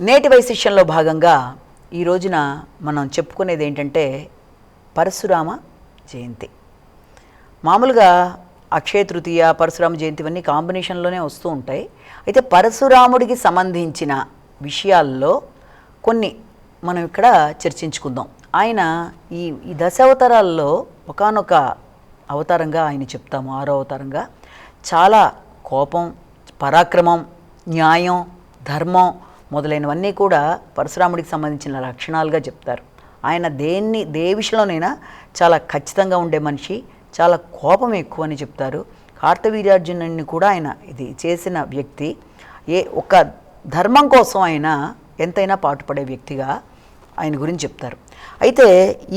నేటి వైశిష్యంలో భాగంగా ఈ రోజున మనం చెప్పుకునేది ఏంటంటే పరశురామ జయంతి. మామూలుగా అక్షయ తృతీయ, పరశురామ జయంతి ఇవన్నీ కాంబినేషన్లోనే వస్తూ ఉంటాయి. అయితే పరశురాముడికి సంబంధించిన విషయాల్లో కొన్ని మనం ఇక్కడ చర్చించుకుందాం. ఆయన ఈ దశావతారాల్లో ఒకానొక అవతారంగా ఆయన చెప్తాము, 6వ అవతారంగా. చాలా కోపం, పరాక్రమం, న్యాయం, ధర్మం మొదలైనవన్నీ కూడా పరశురాముడికి సంబంధించిన లక్షణాలుగా చెప్తారు. ఆయన ఏ విషయంలోనైనా చాలా ఖచ్చితంగా ఉండే మనిషి, చాలా కోపం ఎక్కువ అని చెప్తారు. కార్తవీర్యార్జునుడిని కూడా ఆయన ఇది చేసిన వ్యక్తి. ఒక ధర్మం కోసం ఆయన ఎంతైనా పాటుపడే వ్యక్తిగా ఆయన గురించి చెప్తారు. అయితే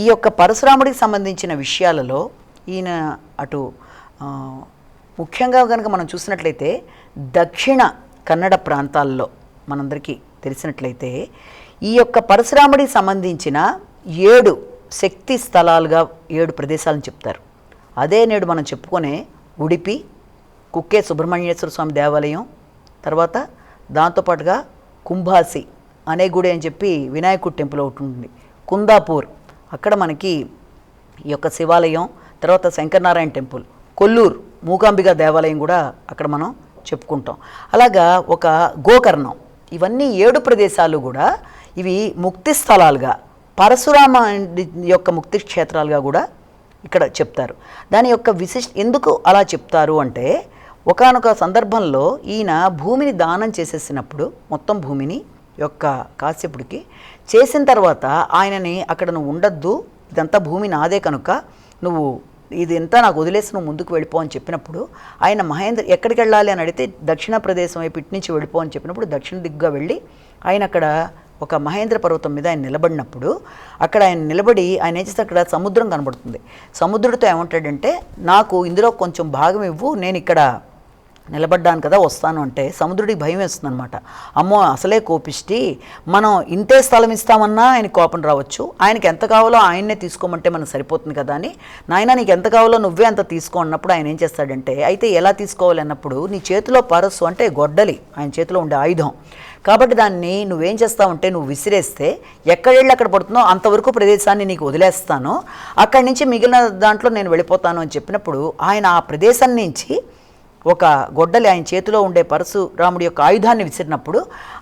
ఈ యొక్క పరశురాముడికి సంబంధించిన విషయాలలో ఈయన అటు ముఖ్యంగా కనుక మనం చూసినట్లయితే దక్షిణ కన్నడ ప్రాంతాల్లో మనందరికీ తెలిసినట్లయితే ఈ యొక్క పరశురాముడికి సంబంధించిన 7 శక్తి స్థలాలుగా 7 ప్రదేశాలను చెప్తారు. అదే నేడు మనం చెప్పుకునే ఉడిపి, కుక్కే సుబ్రహ్మణ్యేశ్వర స్వామి దేవాలయం, తర్వాత దాంతోపాటుగా కుంభాసి అనే గుడి అని చెప్పి వినాయకుడి టెంపుల్ ఒకటి ఉంటుంది, కుందాపూర్ అక్కడ మనకి ఈ యొక్క శివాలయం, తర్వాత శంకరనారాయణ టెంపుల్, కొల్లూరు మూకాంబిక దేవాలయం కూడా అక్కడ మనం చెప్పుకుంటాం. అలాగా ఒక గోకర్ణం, ఇవన్నీ 7 ప్రదేశాలు కూడా ఇవి ముక్తి స్థలాలుగా, పరశురామ యొక్క ముక్తి క్షేత్రాలుగా కూడా ఇక్కడ చెప్తారు. దాని యొక్క ఎందుకు అలా చెప్తారు అంటే, ఒకానొక సందర్భంలో ఈయన భూమిని దానం చేసేసినప్పుడు, మొత్తం భూమిని యొక్క కాశ్యపుడికి చేసిన తర్వాత ఆయనని అక్కడ నువ్వు ఉండద్దు, ఇదంతా భూమి నాదే కనుక నువ్వు ఇదంతా నాకు వదిలేసి నువ్వు ముందుకు వెళ్ళిపో అని చెప్పినప్పుడు, ఆయన మహేంద్ర ఎక్కడికి వెళ్ళాలి అని అడిగితే దక్షిణ ప్రదేశం వైపు ఇటు నుంచి వెళ్ళిపో అని చెప్పినప్పుడు దక్షిణ దిగ్గుగా వెళ్ళి ఆయన అక్కడ ఒక మహేంద్ర పర్వతం మీద ఆయన నిలబడినప్పుడు, అక్కడ ఆయన నిలబడి ఆయన ఏం చేస్తే అక్కడ సముద్రం కనబడుతుంది. సముద్రుడితో ఏమంటాడంటే, నాకు ఇందులో కొంచెం భాగం ఇవ్వు, నేను ఇక్కడ నిలబడ్డాను కదా వస్తాను అంటే సముద్రుడికి భయం వేస్తుంది అనమాట. అమ్మో అసలే కోపిష్టి, మనం ఇంతే స్థలం ఇస్తామన్నా ఆయన కోపం రావచ్చు, ఆయనకి ఎంత కావాలో ఆయన్నే తీసుకోమంటే మనకు సరిపోతుంది కదా అని, నాయన నీకు ఎంత కావాలో నువ్వే అంత తీసుకో అన్నప్పుడు ఆయన ఏం చేస్తాడంటే, అయితే ఎలా తీసుకోవాలి అన్నప్పుడు, నీ చేతిలో పరస్సు అంటే గొడ్డలి ఆయన చేతిలో ఉండే ఆయుధం కాబట్టి దాన్ని నువ్వేం చేస్తావంటే నువ్వు విసిరేస్తే ఎక్కడెళ్ళి అక్కడ పడుతుందో అంతవరకు ప్రదేశాన్ని నీకు వదిలేస్తాను, అక్కడి నుంచి మిగిలిన దాంట్లో నేను వెళ్ళిపోతాను అని చెప్పినప్పుడు ఆయన ఆ ప్రదేశం నుంచి ఒక గొడ్డలి ఆయన చేతిలో ఉండే పరశురాముడి యొక్క ఆయుధాన్ని విసిరినప్పుడు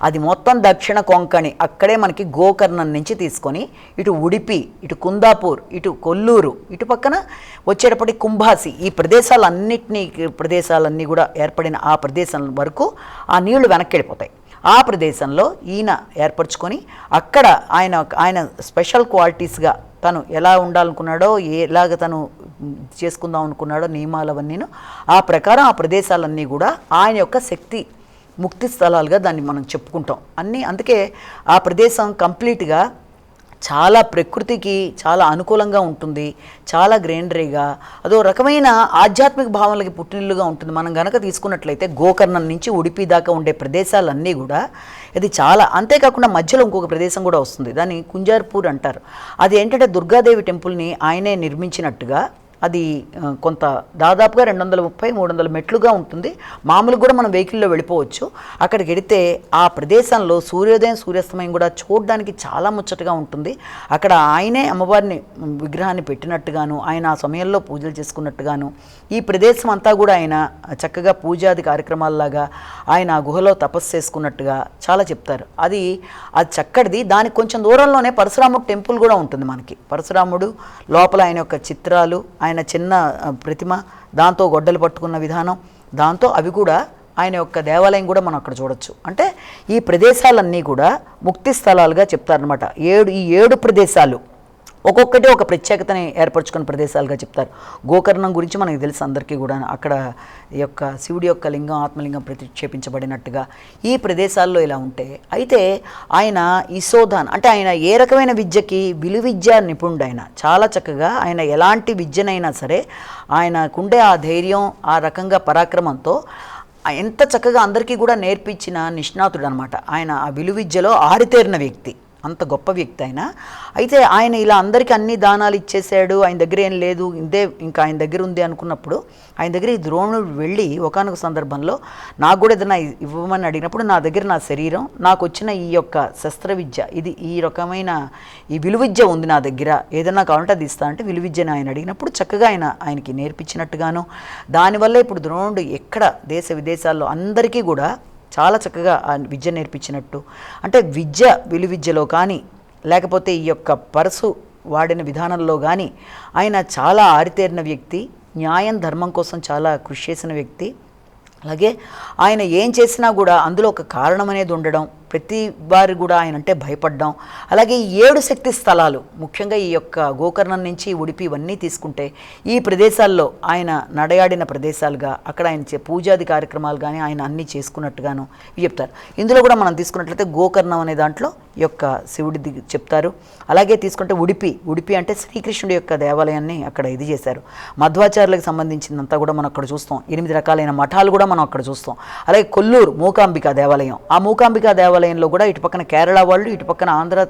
అది మొత్తం దక్షిణ కొంకణి, అక్కడే మనకి గోకర్ణం నుంచి తీసుకొని ఇటు ఉడిపి, ఇటు కుందాపూర్, ఇటు కొల్లూరు, ఇటు పక్కన వచ్చేటప్పటికి కుంభాసి, ఈ ప్రదేశాలన్నీ కూడా ఏర్పడిన ఆ ప్రదేశం వరకు ఆ నీళ్లు వెనక్కి వెళ్ళిపోతాయి. ఆ ప్రదేశంలో ఈయన ఏర్పరచుకొని అక్కడ ఆయన స్పెషల్ క్వాలిటీస్గా తను ఎలా ఉండాలనుకున్నాడో, ఎలాగ తను చేసుకుందాం అనుకున్నాడో నియమాలవన్నీను ఆ ప్రకారం ఆ ప్రదేశాలన్నీ కూడా ఆయన యొక్క శక్తి ముక్తి స్థలాలుగా దాన్ని మనం చెప్పుకుంటాం అన్నీ. అందుకే ఆ ప్రదేశం కంప్లీట్గా చాలా ప్రకృతికి చాలా అనుకూలంగా ఉంటుంది, చాలా గ్రీనరీగా, అదో రకమైన ఆధ్యాత్మిక భావనలకి పుట్టినిల్లుగా ఉంటుంది. మనం గనక తీసుకున్నట్లయితే గోకర్ణం నుంచి ఉడిపి దాకా ఉండే ప్రదేశాలన్నీ కూడా ఇది చాలా, అంతేకాకుండా మధ్యలో ఇంకొక ప్రదేశం కూడా వస్తుంది, దాన్ని కుంజార్పూర్ అంటారు. అది ఏంటంటే దుర్గాదేవి టెంపుల్ని ఆయనే నిర్మించినట్టుగా, అది కొంత దాదాపుగా 230-300 మెట్లుగా ఉంటుంది. మామూలుగా కూడా మనం వెహికల్లో వెళ్ళిపోవచ్చు. అక్కడికి వెళితే ఆ ప్రదేశంలో సూర్యోదయం సూర్యాస్తమయం కూడా చూడడానికి చాలా ముచ్చటగా ఉంటుంది. అక్కడ ఆయనే అమ్మవారిని విగ్రహాన్ని పెట్టినట్టుగాను, ఆయన ఆ సమయంలో పూజలు చేసుకున్నట్టుగాను, ఈ ప్రదేశం అంతా కూడా ఆయన చక్కగా పూజాది కార్యక్రమాల్లాగా ఆయన ఆ గుహలో తపస్సు చేసుకున్నట్టుగా చాలా చెప్తారు. అది చక్కటిది. దానికి కొంచెం దూరంలోనే పరశురాముడు టెంపుల్ కూడా ఉంటుంది మనకి. పరశురాముడు లోపల ఆయన యొక్క చిత్రాలు, ఆయన చిన్న ప్రతిమ, దాంతో గొడ్డలు పట్టుకున్న విధానం, దాంతో అవి కూడా ఆయన యొక్క దేవాలయం కూడా మనం అక్కడ చూడొచ్చు. అంటే ఈ ప్రదేశాలన్నీ కూడా ముక్తి స్థలాలుగా చెప్తారనమాట. ఈ 7 ప్రదేశాలు ఒక్కొక్కటి ఒక ప్రత్యేకతని ఏర్పరచుకున్న ప్రదేశాలుగా చెప్తారు. గోకర్ణం గురించి మనకు తెలుసు అందరికీ కూడా, అక్కడ ఈ యొక్క శివుడి యొక్క లింగం, ఆత్మలింగం ప్రతిక్షేపించబడినట్టుగా ఈ ప్రదేశాల్లో ఇలా ఉంటే, అయితే ఆయన ఈశోధాన్ అంటే ఆయన ఏ రకమైన విద్యకి విలువిద్య నిపుణుడు. ఆయన చాలా చక్కగా ఆయన ఎలాంటి విద్యనైనా సరే ఆయనకుండే ఆ ధైర్యం, ఆ రకంగా పరాక్రమంతో ఎంత చక్కగా అందరికీ కూడా నేర్పించిన నిష్ణాతుడు అనమాట. ఆయన ఆ విలువిద్యలో ఆరితేరిన వ్యక్తి. అంత గొప్ప వ్యక్తి ఆయన. అయితే ఆయన ఇలా అందరికీ అన్ని దానాలు ఇచ్చేసాడు, ఆయన దగ్గర ఏం లేదు, ఇంతే ఇంకా ఆయన దగ్గర ఉంది అనుకున్నప్పుడు ఆయన దగ్గర ఈ ద్రోణుడు వెళ్ళి ఒకానొక సందర్భంలో నాకు కూడా ఏదైనా ఇవ్వమని అడిగినప్పుడు నా దగ్గర నా శరీరం, నాకు వచ్చిన ఈ యొక్క శస్త్ర విద్య, ఇది ఈ రకమైన ఈ విలువిద్య ఉంది నా దగ్గర, ఏదైనా కావాలంటే అది ఇస్తా అంటే విలువిద్యను ఆయన అడిగినప్పుడు చక్కగా ఆయనకి నేర్పించినట్టుగాను, దానివల్ల ఇప్పుడు ద్రోణుడు ఎక్కడ దేశ విదేశాల్లో అందరికీ కూడా చాలా చక్కగా ఆ విద్య నేర్పించినట్టు. అంటే విద్య విలువిద్యలో కానీ లేకపోతే ఈ యొక్క పరశు వాడిన విధానంలో కానీ ఆయన చాలా ఆరితేరిన వ్యక్తి, న్యాయం ధర్మం కోసం చాలా కృషి చేసిన వ్యక్తి. అలాగే ఆయన ఏం చేసినా కూడా అందులో ఒక కారణం అనేది ఉండడం, ప్రతి వారు కూడా ఆయన అంటే భయపడ్డం. అలాగే 7 శక్తి స్థలాలు, ముఖ్యంగా ఈ యొక్క గోకర్ణం నుంచి ఉడిపి ఇవన్నీ తీసుకుంటే ఈ ప్రదేశాల్లో ఆయన నడయాడిన ప్రదేశాలుగా, అక్కడ ఆయన పూజాది కార్యక్రమాలు కానీ ఆయన అన్నీ చేసుకున్నట్టుగాను ఇవి చెప్తారు. ఇందులో కూడా మనం తీసుకున్నట్లయితే గోకర్ణం అనే దాంట్లో ఈ యొక్క శివుడిది చెప్తారు. అలాగే తీసుకుంటే ఉడిపి అంటే శ్రీకృష్ణుడి యొక్క దేవాలయాన్ని అక్కడ ఇది చేశారు. మధ్వాచార్యులకు సంబంధించిందంతా కూడా మనం అక్కడ చూస్తాం. 8 రకాలైన మఠాలు కూడా మనం అక్కడ చూస్తాం. అలాగే కొల్లూరు మూకాంబిక దేవాలయం, ఆ మూకాంబిక దేవాలయంలో కూడా ఇటు పక్కన కేరళ వాళ్ళు, ఇటు పక్కన ఆంధ్ర,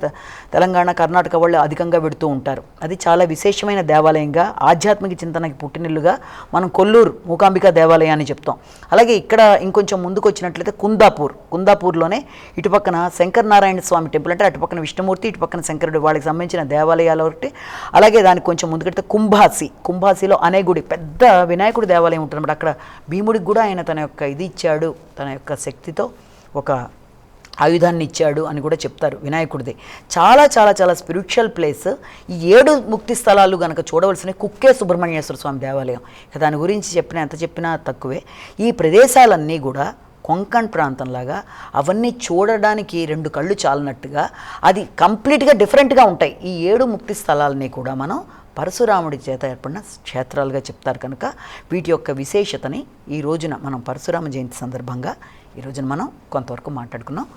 తెలంగాణ, కర్ణాటక వాళ్ళు అధికంగా పెడుతూ ఉంటారు. అది చాలా విశేషమైన దేవాలయంగా, ఆధ్యాత్మిక చింతనకి పుట్టినిల్లుగా మనం కొల్లూరు మూకాంబిక దేవాలయాన్ని చెప్తాం. అలాగే ఇక్కడ ఇంకొంచెం ముందుకు వచ్చినట్లయితే కుందాపూర్లోనే ఇటు పక్కన శంకర నారాయణ స్వామి టెంపుల్, అంటే అటు పక్కన విష్ణుమూర్తి, ఇటు పక్కన శంకరుడు, వాళ్ళకి సంబంధించిన దేవాలయాలు ఒకటి. అలాగే దానికి కొంచెం ముందుకెడితే కుంభాసిలో అనే గుడి, పెద్ద వినాయకుడి దేవాలయం ఉంటుంది. అక్కడ భీముడికి కూడా ఆయన తన యొక్క ఇది ఇచ్చాడు, తన యొక్క శక్తితో ఒక ఆయుధాన్ని ఇచ్చాడు అని కూడా చెప్తారు వినాయకుడిది. చాలా చాలా చాలా స్పిరిచువల్ ప్లేస్. ఈ 7 ముక్తి స్థలాలు కనుక చూడవలసిన కుక్కే సుబ్రహ్మణ్యేశ్వర స్వామి దేవాలయం, దాని గురించి ఎంత చెప్పినా తక్కువే. ఈ ప్రదేశాలన్నీ కూడా కొంకణ్ ప్రాంతంలాగా, అవన్నీ చూడడానికి 2 కళ్ళు చాలనట్టుగా అది కంప్లీట్గా డిఫరెంట్గా ఉంటాయి. ఈ 7 ముక్తి స్థలాలని కూడా మనం పరశురాముడి చేత ఏర్పడిన క్షేత్రాలుగా చెప్తారు. కనుక వీటి యొక్క విశేషతని ఈ రోజున మనం పరశురామ జయంతి సందర్భంగా ఈ రోజున మనం కొంతవరకు మాట్లాడుకున్నాం.